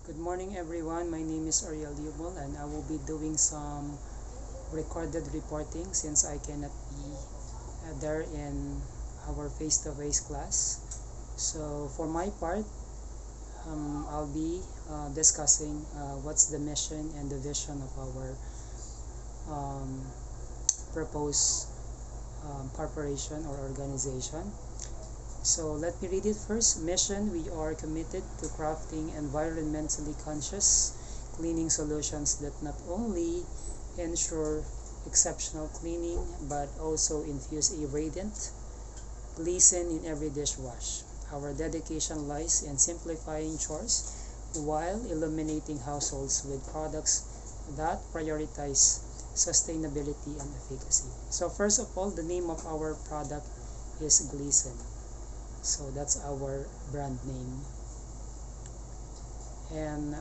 Good morning everyone, my name is Ariel Yubol and I will be doing some recorded reporting since I cannot be there in our face-to-face class. So for my part, I'll be discussing what's the mission and the vision of our um, proposed corporation or organization. So let me read it first. Mission: we are committed to crafting environmentally conscious cleaning solutions that not only ensure exceptional cleaning but also infuse a radiant glisten in every dishwash. Our dedication lies in simplifying chores while illuminating households with products that prioritize sustainability and efficacy. So first of all, the name of our product is Glisten. So that's our brand name. And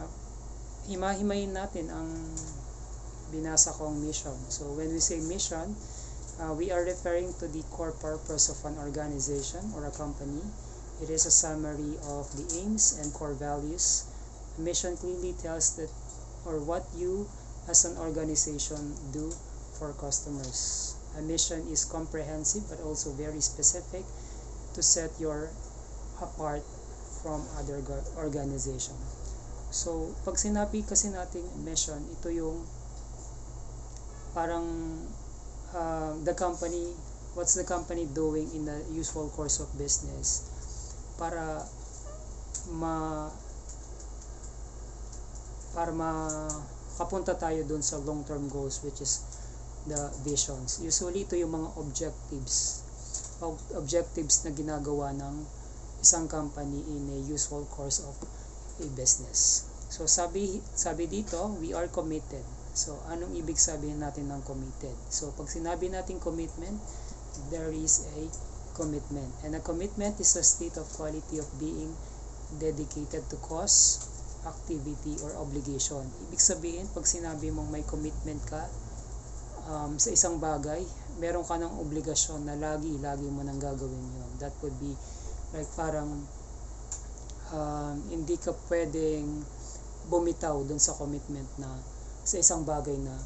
hima-himayin natin ang binasa kong mission. So when we say mission, we are referring to the core purpose of an organization or a company. It is a summary of the aims and core values. A mission clearly tells that or what you as an organization do for customers. A mission is comprehensive but also very specific to set your apart from other organization. So, pag sinabi kasi nating mission, ito yung parang the company, what's the company doing in the usual course of business para ma kapunta tayo dun sa long-term goals, which is the visions. Usually, ito yung mga objectives na ginagawa ng isang company in a usual course of a business. So sabi dito, we are committed. So anong ibig sabihin natin ng committed? So pag sinabi natin commitment, there is a commitment. And a commitment is a state of quality of being dedicated to cause, activity, or obligation. Ibig sabihin, pag sinabi mong may commitment ka sa isang bagay, meron ka ng obligasyon na lagi mo nang gagawin yun. That would be like parang hindi ka pwedeng bumitaw dun sa commitment na sa isang bagay na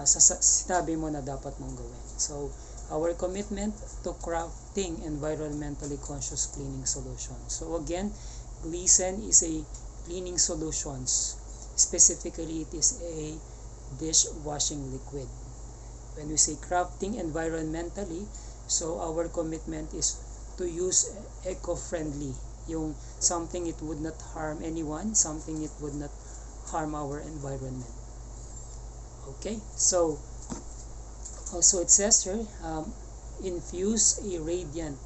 sinabi mo na dapat mong gawin. So, our commitment to crafting environmentally conscious cleaning solutions. So again, Glisten is a cleaning solutions. Specifically, it is a dishwashing liquid. When we say crafting environmentally, so our commitment is to use eco-friendly, yung something it would not harm anyone, something it would not harm our environment. Okay, so also it says here, infuse a radiant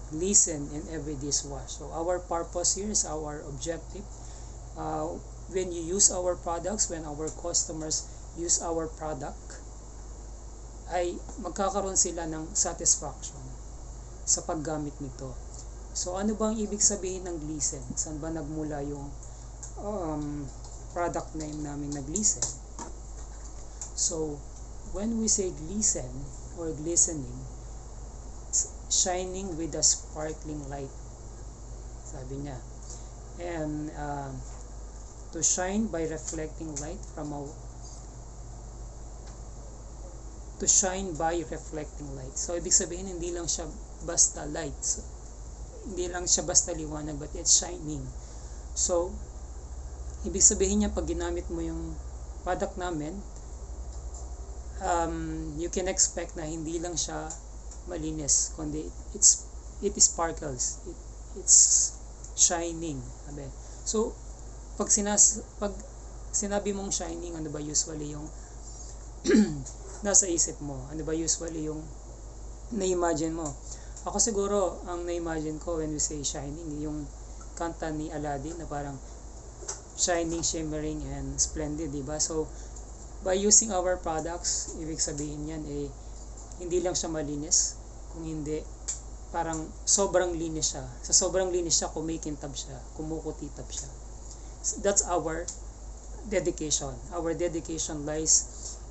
glisten in every dishwash. So our purpose here is our objective. When you use our products, when our customers use our product, ay magkakaroon sila ng satisfaction sa paggamit nito. So ano bang ibig sabihin ng glisten? Saan ba nagmula yung product name namin na glisten? So when we say glisten or glistening, shining with a sparkling light, sabi niya. And to shine by reflecting light from a So ibig sabihin, hindi lang siya basta light, so, hindi lang siya basta liwanag, but it's shining. So ibig sabihin niya, pag ginamit mo yung product namin, you can expect na hindi lang siya malinis, kundi it sparkles, it's shining. So pag sinabi mong shining, ano ba usually yung nasa isip mo? Ano ba usually yung na-imagine mo? Ako siguro, ang na-imagine ko when we say shining, yung kanta ni Aladdin na parang shining, shimmering, and splendid, diba? So by using our products, ibig sabihin yan hindi lang siya malinis, kung hindi parang sobrang linis siya. Sa sobrang linis siya, kumikintab siya, kumukutitap siya. So that's our dedication. Our dedication lies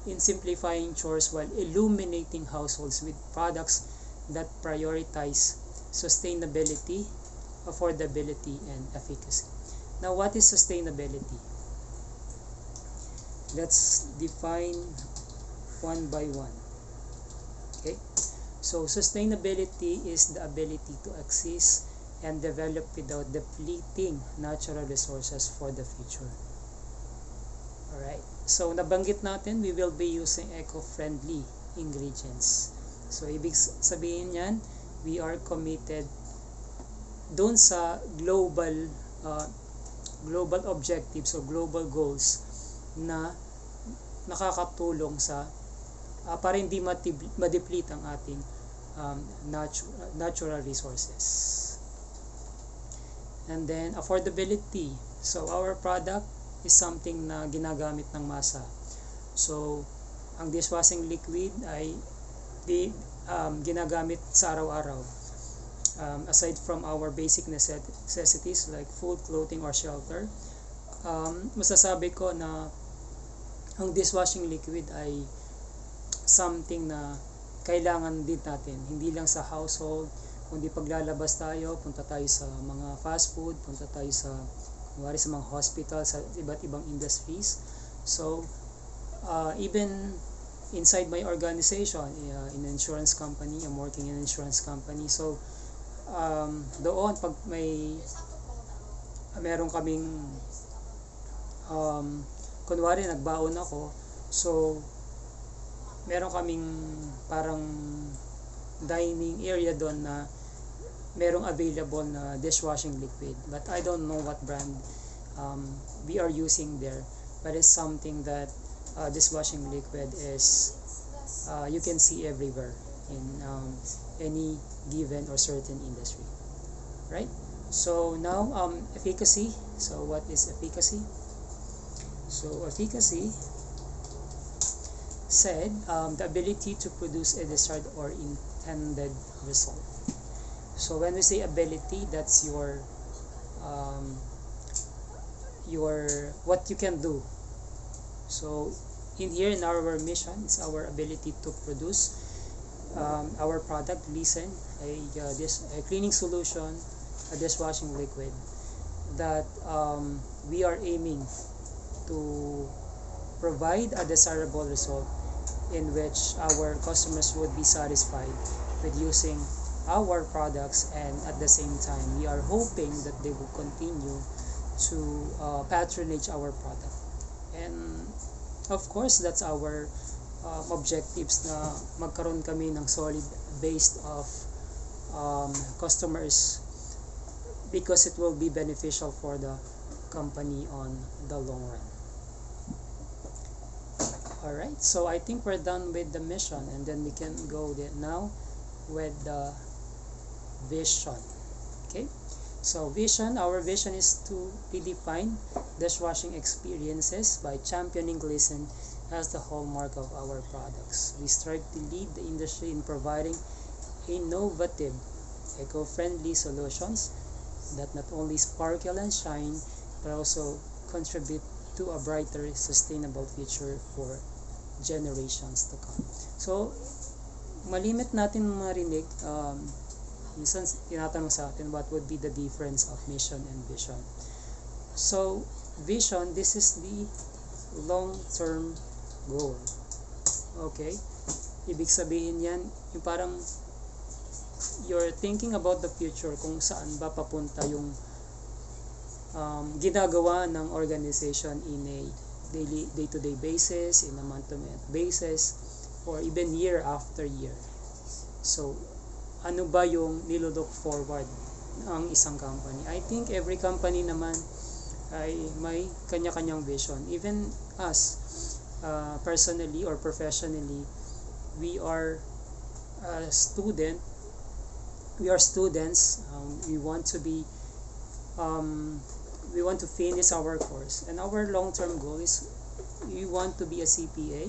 in simplifying chores while illuminating households with products that prioritize sustainability, affordability, and efficacy. Now, what is sustainability? Let's define one by one. Okay? So, sustainability is the ability to exist and develop without depleting natural resources for the future. Alright. So, nabanggit natin, we will be using eco-friendly ingredients. So, ibig sabihin yan, we are committed doon sa global objectives o global goals na nakakatulong sa para hindi ma-deplete ang ating natural resources. And then affordability. So our product is something na ginagamit ng masa. So ang dishwashing liquid ay ginagamit sa araw-araw. Aside from our basic necessities like food, clothing, or shelter, masasabi ko na ang dishwashing liquid ay something na kailangan din natin, hindi lang sa household, kundi paglalabas tayo, punta tayo sa mga fast food, punta tayo sa mga hospital, sa iba't ibang industries. So even inside my organization, in an insurance company, I'm working in an insurance company. So doon pag meron kaming kunwari nagbaon ako, so meron kaming parang dining area doon na merong available na dishwashing liquid, but I don't know what brand we are using there, but it's something that dishwashing liquid is you can see everywhere in any given or certain industry, right? So now efficacy. So what is efficacy? So efficacy said the ability to produce a desired or intended result. So when we say ability, that's your what you can do. So in here in our mission, it's our ability to produce our product, Listen, a cleaning solution, a dishwashing liquid that we are aiming to provide a desirable result in which our customers would be satisfied with using our products, and at the same time we are hoping that they will continue to patronage our product. And of course that's our objectives, na magkaroon kami ng solid base of customers, because it will be beneficial for the company on the long run. Alright, so I think we're done with the mission, and then we can go now with the vision. Okay, so our vision is to redefine dishwashing experiences by championing glisten as the hallmark of our products. We strive to lead the industry in providing innovative, eco-friendly solutions that not only sparkle and shine, but also contribute to a brighter, sustainable future for generations to come. So, malimit natin marinig, minsan tinatanong sa atin what would be the difference of mission and vision. So, vision, this is the long-term goal. Okay? Ibig sabihin yan, yung parang you're thinking about the future, kung saan ba papunta yung ginagawa ng organization in a day-to-day basis, in a month-to-month basis, or even year after year. So, ano ba yung nilook forward ng isang company? I think every company naman ay may kanya-kanyang vision. Even us, personally or professionally, we are students. We want to finish our course, and our long-term goal is we want to be a CPA.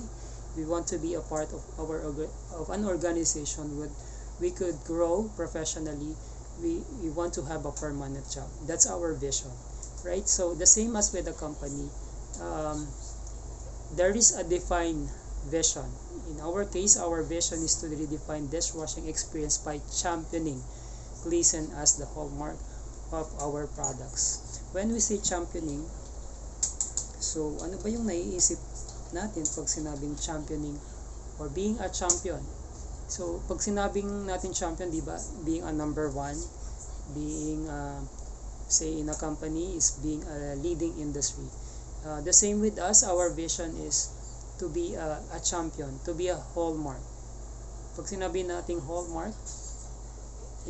We want to be a part of an organization where we could grow professionally. We want to have a permanent job. That's our vision, right? So the same as with the company, there is a defined vision. In our case, our vision is to redefine dishwashing experience by championing glisten as the hallmark of our products. When we say championing, so ano ba yung naiisip natin pag sinabing championing or being a champion? So pag sinabing natin champion, di ba, being a number one, being say in a company is being a leading industry. The same with us, our vision is to be a champion, to be a hallmark. Pag sinabi nating hallmark,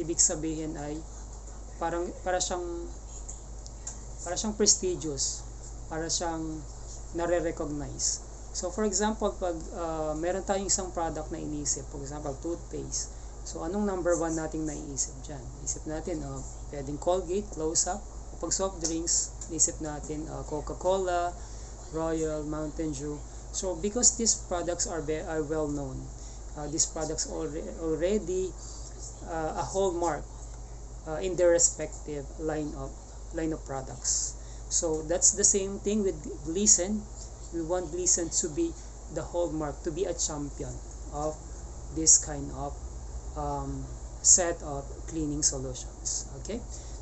ibig sabihin ay para siyang prestigious, para siyang nare-recognize. So for example, pag meron tayong isang product na inisip, for example, toothpaste. So anong number one nating naiisip dyan? Isip natin, pwedeng Colgate, Close-Up. Pag soft drinks, isip natin Coca-Cola, Royal, Mountain Dew. So because these products are well known, these products already a hallmark in their respective line of products. So that's the same thing with Gleason. We want Gleason to be the hallmark, to be a champion of this kind of set of cleaning solutions. Okay,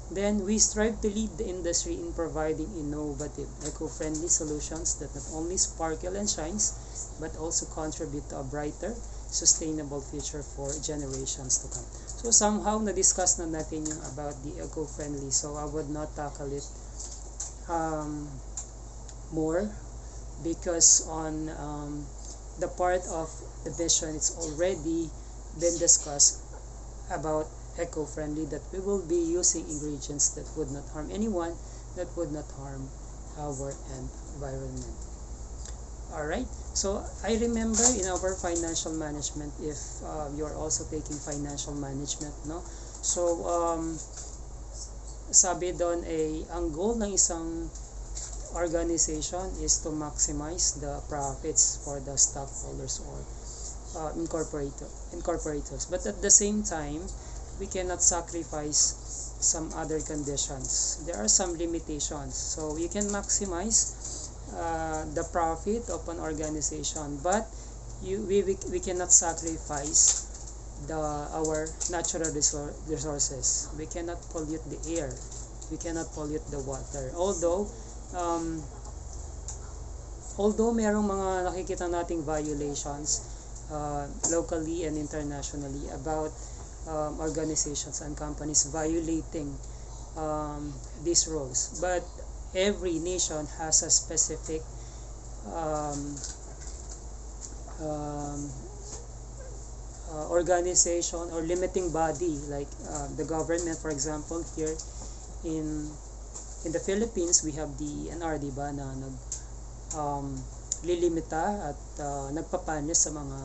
then we strive to lead the industry in providing innovative, eco-friendly solutions that not only sparkle and shines but also contribute to a brighter, sustainable future for generations to come. So somehow na-discuss na natin yung about the eco-friendly, so I would not tackle it more, because on the part of the vision, it's already been discussed about eco-friendly, that we will be using ingredients that would not harm anyone, that would not harm our environment. Alright, so I remember in our financial management, if you're also taking financial management, no? So sabi doon ang goal ng isang organization is to maximize the profits for the stockholders or incorporators. But at the same time, we cannot sacrifice some other conditions. There are some limitations. So you can maximize the profit of an organization, but we cannot sacrifice our natural resources. We cannot pollute the air, we cannot pollute the water. Although merong mga nakikita nating violations locally and internationally about organizations and companies violating these rules, but every nation has a specific organization or limiting body, like the government. For example, here in the Philippines, we have the NR, diba, na lilimita at nagpapanis sa mga,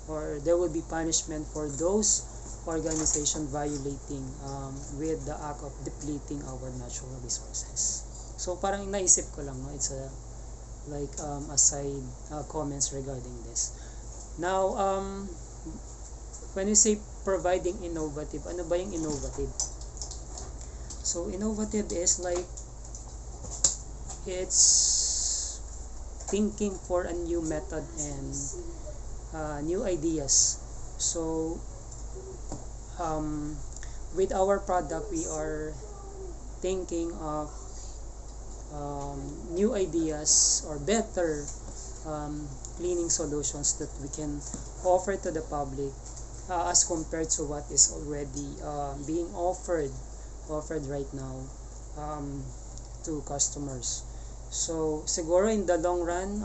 or there will be punishment for those organization violating with the act of depleting our natural resources. So parang naisip ko lang, no? It's a like aside comments regarding this. Now when you say providing innovative, ano ba yung innovative? So innovative is like it's thinking for a new method and new ideas. So with our product, we are thinking of new ideas or better cleaning solutions that we can offer to the public as compared to what is already being offered right now to customers. So siguro in the long run,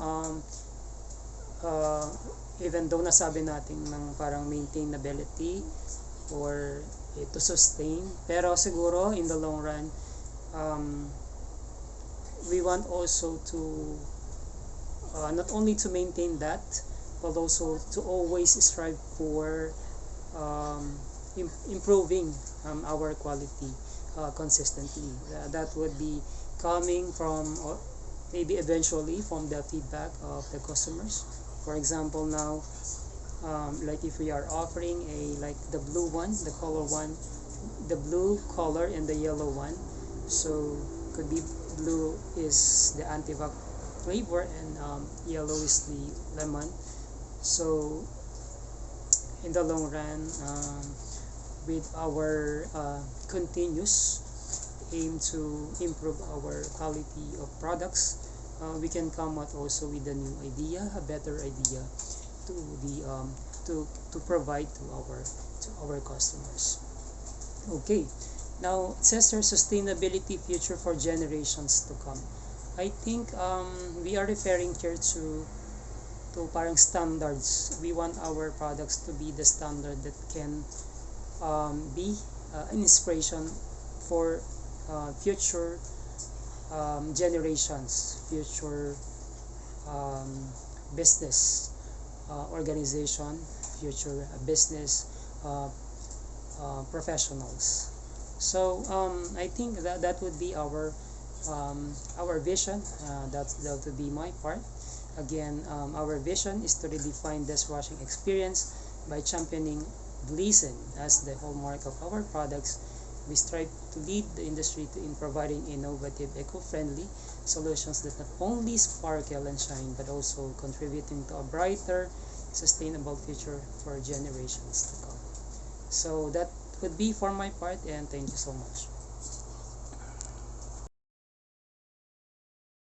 even though nasabi natin ng parang maintainability or to sustain, pero siguro in the long run, we want also to not only to maintain that, but also to always strive for improving our quality consistently. That would be coming from maybe eventually from the feedback of the customers. For example, now like if we are offering like the blue one, the blue color and the yellow one, so could be blue is the antivac flavor and yellow is the lemon. So in the long run, with our continuous aim to improve our quality of products, we can come out also with a new idea, a better idea to the to provide to our customers. Okay, now it says here sustainability future for generations to come. I think we are referring here to parang standards. We want our products to be the standard that can be an inspiration for future generations, future business organization, future business professionals. So I think that would be our vision. That would be my part. Again, our vision is to redefine dishwashing experience by championing Gleason as the hallmark of our products. We strive to lead the industry in providing innovative, eco-friendly solutions that not only sparkle and shine but also contributing to a brighter, sustainable future for generations to come. So that would be for my part, and thank you so much.